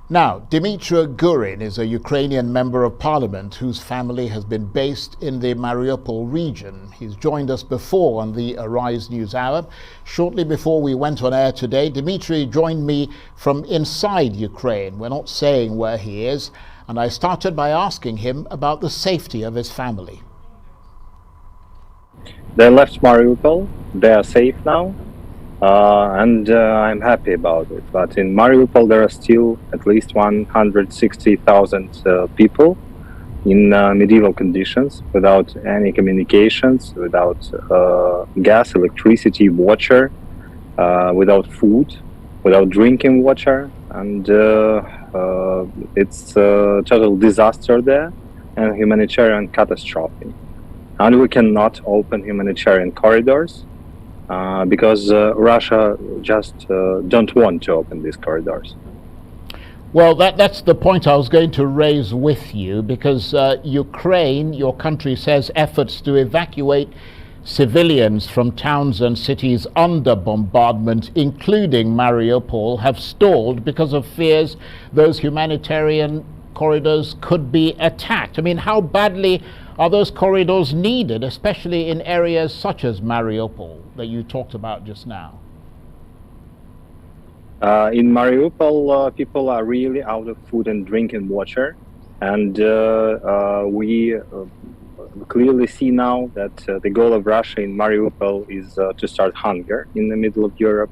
Now, Dmytro Gurin is a Ukrainian member of parliament whose family has been based in the Mariupol region. He's joined us before on the Arise News Hour. Shortly before we went on air today, Dmytro joined me from inside Ukraine. We're not saying where he is, and I started by asking him about the safety of his family. They left Mariupol. They are safe now. And I'm happy about it. But in Mariupol, there are still at least 160,000 people in medieval conditions, without any communications, without gas, electricity, water, without food, without drinking water. And it's a total disaster there and humanitarian catastrophe. And we cannot open humanitarian corridors. Because Russia just don't want to open these corridors. Well, that's the point I was going to raise with you, because Ukraine, your country, says efforts to evacuate civilians from towns and cities under bombardment, including Mariupol, have stalled because of fears those humanitarian corridors could be attacked. I mean, how badly are those corridors needed, especially in areas such as Mariupol that you talked about just now? In Mariupol, people are really out of food and drinking water, and we clearly see now that the goal of Russia in Mariupol is to start hunger in the middle of Europe,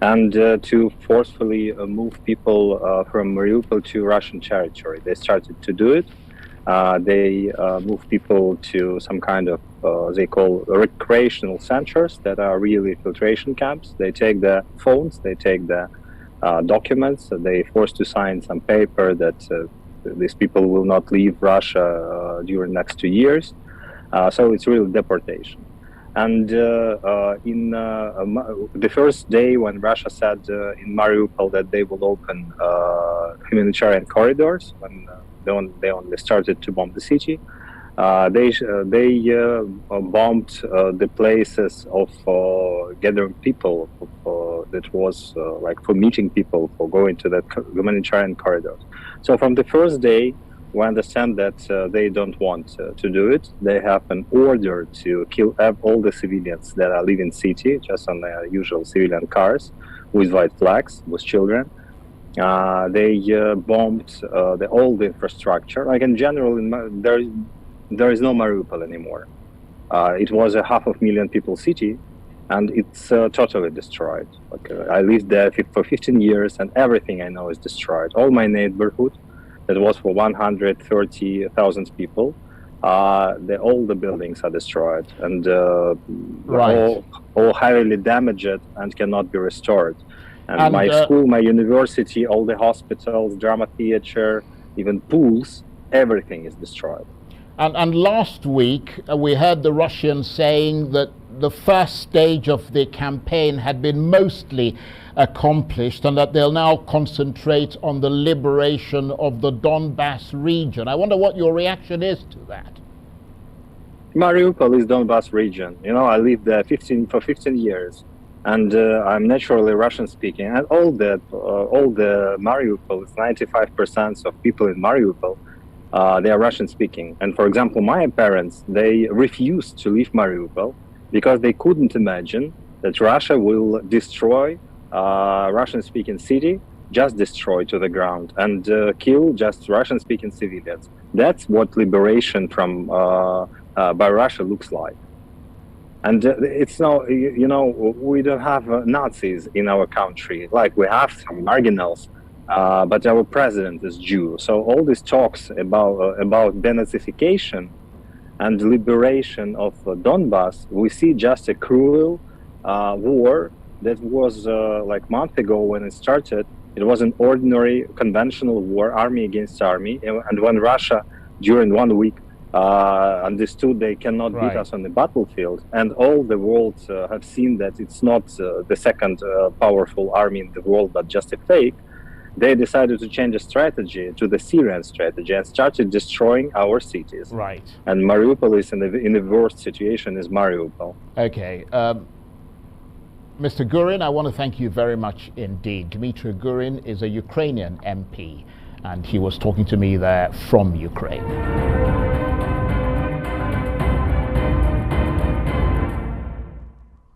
and to forcefully move people from Mariupol to Russian territory. They started to do it. They move people to some kind of, they call recreational centers that are really filtration camps. They take the phones, they take the documents, they force to sign some paper that these people will not leave Russia during next 2 years. So it's really deportation. And in the first day when Russia said in Mariupol that they will open humanitarian corridors, when they only started to bomb the city, they bombed the places of gathering people, that was like for meeting people, for going to the humanitarian corridors. So from the first day, we understand that they don't want to do it. They have an order to kill all the civilians that are living in city, just on their usual civilian cars with white flags, with children. They bombed all the infrastructure. Like in general, there is no Mariupol anymore. It was a 500,000 people city, and it's totally destroyed. Like, I lived there for 15 years, and everything I know is destroyed. All my neighborhood, that was for 130,000 people, all the buildings are destroyed, and Right. all heavily damaged and cannot be restored. And my school, my university, all the hospitals, drama theater, even pools, everything is destroyed. And last week, we heard the Russians saying that the first stage of the campaign had been mostly accomplished and that they'll now concentrate on the liberation of the Donbass region. I wonder what your reaction is to that. Mariupol is Donbass region. You know, I lived there for 15 years. And I'm naturally Russian speaking, and all the Mariupol, 95% of people in Mariupol, they are Russian speaking. And for example, my parents, they refused to leave Mariupol because they couldn't imagine that Russia will destroy Russian speaking city, just destroy to the ground, and kill just Russian speaking civilians. That's what liberation from by Russia looks like. And it's no, you know, we don't have Nazis in our country. Like, we have some marginals, but our president is Jew. So all these talks about denazification and liberation of Donbass, we see just a cruel war that was like a month ago when it started. It was an ordinary conventional war, army against army. And when Russia, during 1 week, understood they cannot beat us on the battlefield, and all the world have seen that it's not the second powerful army in the world, but just a fake, they decided to change the strategy to the Syrian strategy and started destroying our cities. Right. And Mariupol is in the worst situation as Mariupol. Okay. Mr. Gurin, I want to thank you very much indeed. Dmytro Gurin is a Ukrainian MP, and he was talking to me there from Ukraine.